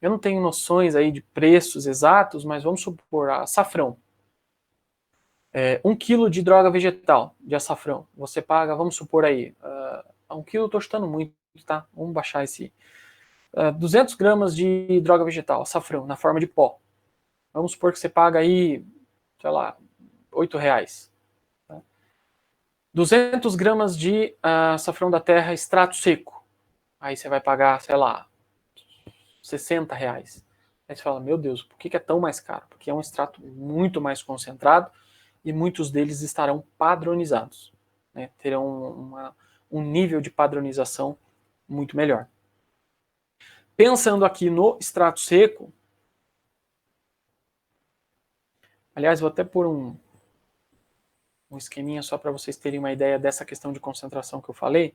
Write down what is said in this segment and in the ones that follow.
eu não tenho noções aí de preços exatos, mas vamos supor, açafrão. 1 quilo de droga vegetal, de açafrão, você paga, vamos supor aí, 1 quilo eu estou chutando muito, tá? Vamos baixar esse... 200 gramas de droga vegetal, açafrão, na forma de pó. Vamos supor que você paga aí, sei lá, R$8. Tá? 200 gramas de açafrão da terra extrato seco. Aí você vai pagar, sei lá, R$60. Aí você fala, meu Deus, por que é tão mais caro? Porque é um extrato muito mais concentrado e muitos deles estarão padronizados. Né? Terão um nível de padronização muito melhor. Pensando aqui no extrato seco, aliás, vou até pôr um esqueminha só para vocês terem uma ideia dessa questão de concentração que eu falei.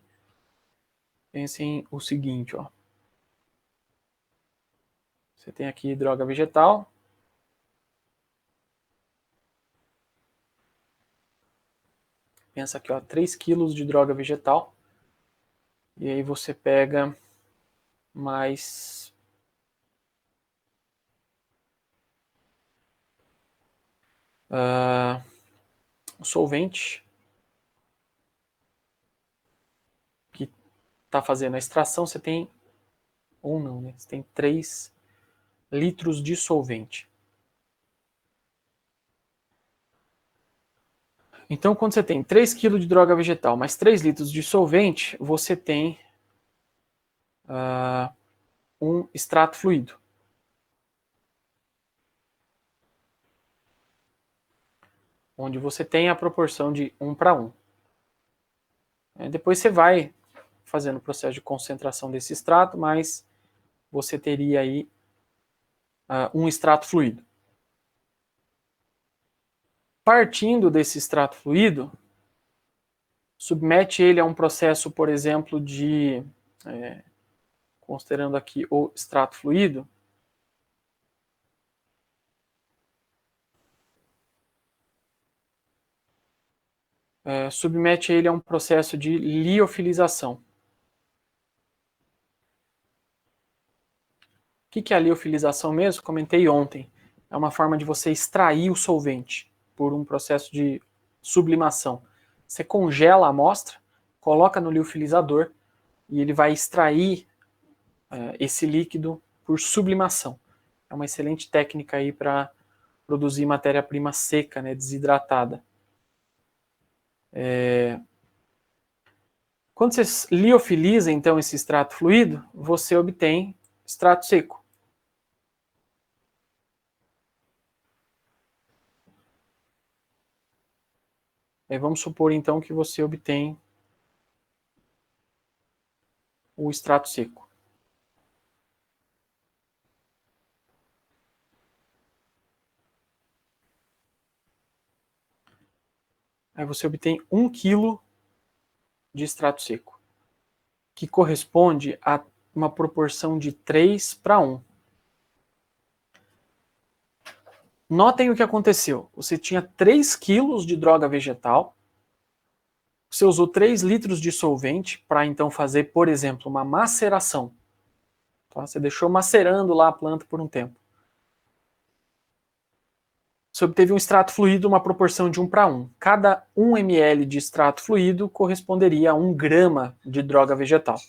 Pensem o seguinte, ó. Você tem aqui droga vegetal. Pensa aqui, ó, 3 quilos de droga vegetal. E aí você pega mais o solvente que está fazendo a extração. Você tem, ou não, né? Você tem 3 litros de solvente. Então, quando você tem 3 kg de droga vegetal mais 3 litros de solvente, você tem um extrato fluido. Onde você tem a proporção de 1:1. Depois você vai fazendo o processo de concentração desse extrato, mas você teria aí um extrato fluido. Partindo desse extrato fluido, submete ele a um processo, por exemplo, de, considerando aqui o extrato fluido, submete ele a um processo de liofilização. O que é a liofilização mesmo? Comentei ontem. É uma forma de você extrair o solvente por um processo de sublimação. Você congela a amostra, coloca no liofilizador e ele vai extrair esse líquido por sublimação. É uma excelente técnica aí para produzir matéria-prima seca, né, desidratada. Quando você liofiliza, então, esse extrato fluido, você obtém extrato seco. Vamos supor, então, que você obtém o extrato seco. Aí você obtém 1 kg de extrato seco, que corresponde a uma proporção de 3:1. Notem o que aconteceu. Você tinha 3 quilos de droga vegetal, você usou 3 litros de solvente para então fazer, por exemplo, uma maceração. Tá? Você deixou macerando lá a planta por um tempo. Você obteve um extrato fluido, uma proporção de 1:1. Cada 1 ml de extrato fluido corresponderia a 1 grama de droga vegetal.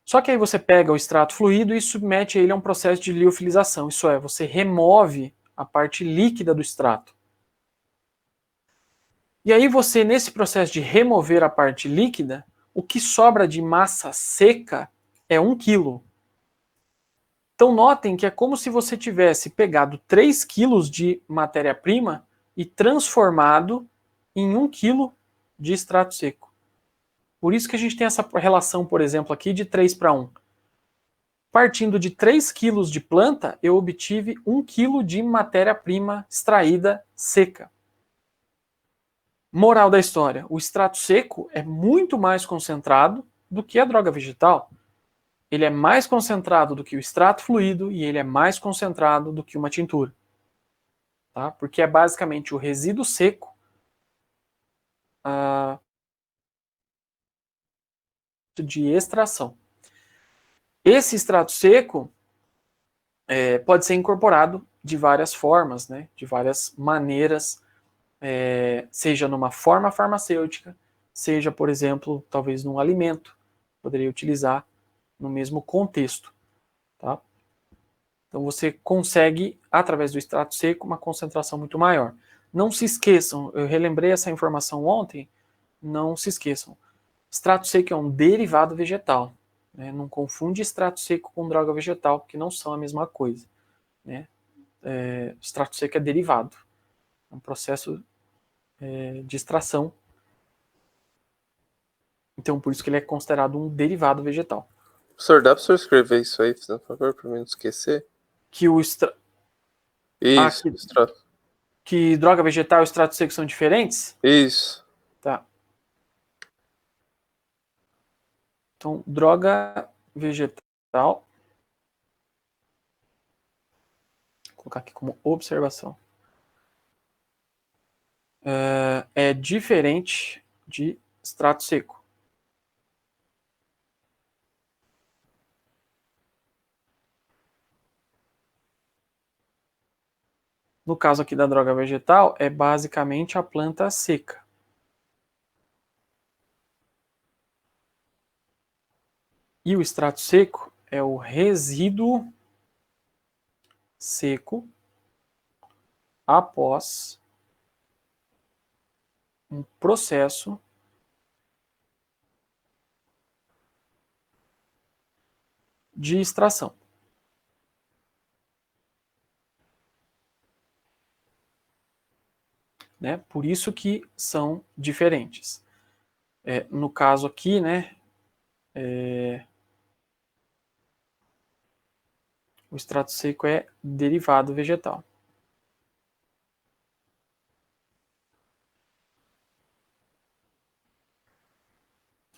Só que aí você pega o extrato fluido e submete ele a um processo de liofilização. Isso é, você remove a parte líquida do extrato. E aí você, nesse processo de remover a parte líquida, o que sobra de massa seca é 1 quilo. Então notem que é como se você tivesse pegado 3 quilos de matéria-prima e transformado em 1 quilo de extrato seco. Por isso que a gente tem essa relação, por exemplo, aqui de 3:1. Partindo de 3 quilos de planta, eu obtive 1 quilo de matéria-prima extraída seca. Moral da história, o extrato seco é muito mais concentrado do que a droga vegetal. Ele é mais concentrado do que o extrato fluido e ele é mais concentrado do que uma tintura. Tá? Porque é basicamente o resíduo seco de extração. Esse extrato seco, pode ser incorporado de várias formas, né, de várias maneiras, seja numa forma farmacêutica, seja, por exemplo, talvez num alimento, poderia utilizar no mesmo contexto, tá? Então você consegue, através do extrato seco, uma concentração muito maior. Não se esqueçam, eu relembrei essa informação ontem, não se esqueçam, extrato seco é um derivado vegetal, né? Não confunde extrato seco com droga vegetal, porque não são a mesma coisa, né? Extrato seco é derivado, é um processo de extração, então por isso que ele é considerado um derivado vegetal. Professor, dá para o senhor escrever isso aí, por favor, para mim não esquecer? Que o extra... Isso, que droga vegetal e extrato seco são diferentes? Isso. Tá. Então, droga vegetal, vou colocar aqui como observação, é diferente de extrato seco. No caso aqui da droga vegetal, é basicamente a planta seca. E o extrato seco é o resíduo seco após um processo de extração. Né? Por isso que são diferentes. No caso aqui, né, o extrato seco é derivado vegetal.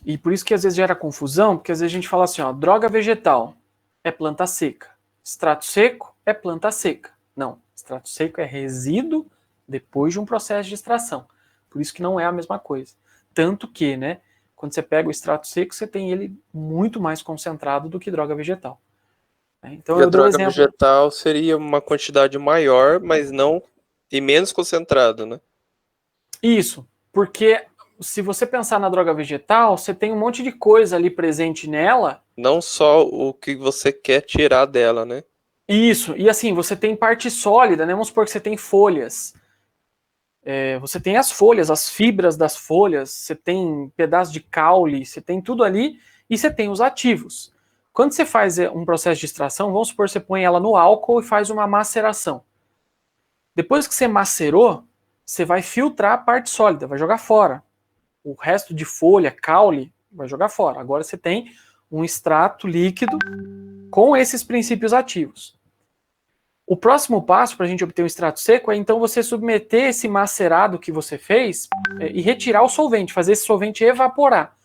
E por isso que às vezes gera confusão, porque às vezes a gente fala assim, ó, droga vegetal é planta seca, extrato seco é planta seca. Não, extrato seco é resíduo depois de um processo de extração. Por isso que não é a mesma coisa. Tanto que, né, quando você pega o extrato seco, você tem ele muito mais concentrado do que droga vegetal. Então E a eu dei o droga exemplo. vegetal seria uma quantidade maior, mas não e menos concentrado, né? Isso, porque se você pensar na droga vegetal, você tem um monte de coisa ali presente nela. Não só o que você quer tirar dela, né? Isso, e assim, você tem parte sólida, né? Vamos supor que você tem folhas. Você tem as folhas, as fibras das folhas, você tem pedaço de caule, você tem tudo ali, e você tem os ativos. Quando você faz um processo de extração, vamos supor que você põe ela no álcool e faz uma maceração. Depois que você macerou, você vai filtrar a parte sólida, vai jogar fora. O resto de folha, caule, vai jogar fora. Agora você tem um extrato líquido com esses princípios ativos. O próximo passo para a gente obter um extrato seco é então você submeter esse macerado que você fez e retirar o solvente, fazer esse solvente evaporar.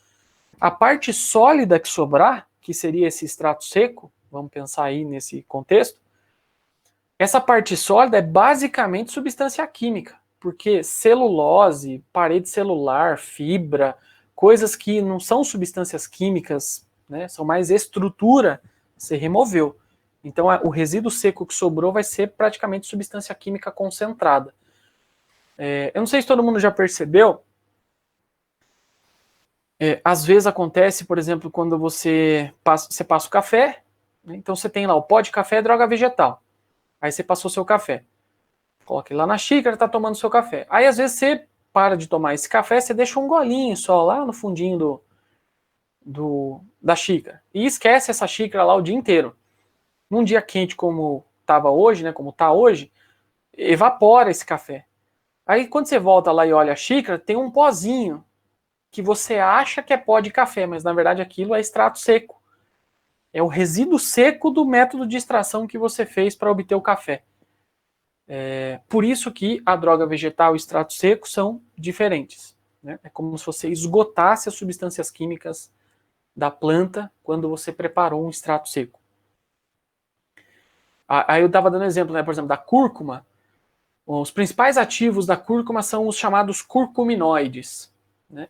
A parte sólida que sobrar, que seria esse extrato seco, vamos pensar aí nesse contexto, essa parte sólida é basicamente substância química, porque celulose, parede celular, fibra, coisas que não são substâncias químicas, né, são mais estrutura, você removeu. Então o resíduo seco que sobrou vai ser praticamente substância química concentrada. Eu não sei se todo mundo já percebeu, às vezes acontece, por exemplo, quando você passa o café, né, então você tem lá o pó de café, droga vegetal. Aí você passou seu café. Coloca ele lá na xícara, tá tomando seu café. Aí às vezes você para de tomar esse café, você deixa um golinho só lá no fundinho da xícara. E esquece essa xícara lá o dia inteiro. Num dia quente como tava hoje, né, como tá hoje, evapora esse café. Aí quando você volta lá e olha a xícara, tem um pozinho que você acha que é pó de café, mas na verdade aquilo é extrato seco. É o resíduo seco do método de extração que você fez para obter o café. Por isso que a droga vegetal e o extrato seco são diferentes. Né? É como se você esgotasse as substâncias químicas da planta quando você preparou um extrato seco. Aí eu estava dando exemplo, né, por exemplo, da cúrcuma. Os principais ativos da cúrcuma são os chamados curcuminoides. Né?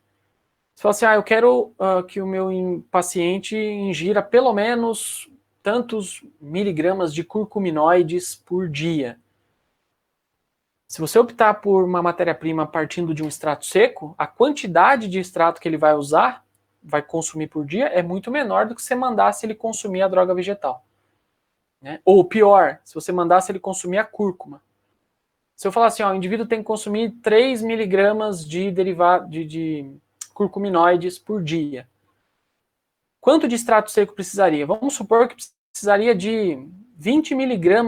Você fala assim, eu quero que o meu paciente ingira pelo menos tantos miligramas de curcuminoides por dia. Se você optar por uma matéria-prima partindo de um extrato seco, a quantidade de extrato que ele vai usar, vai consumir por dia, é muito menor do que se você mandasse ele consumir a droga vegetal. Né? Ou pior, se você mandasse ele consumir a cúrcuma. Se eu falar assim, ó, o indivíduo tem que consumir 3 miligramas de curcuminoides por dia. Quanto de extrato seco precisaria? Vamos supor que precisaria de 20 miligramas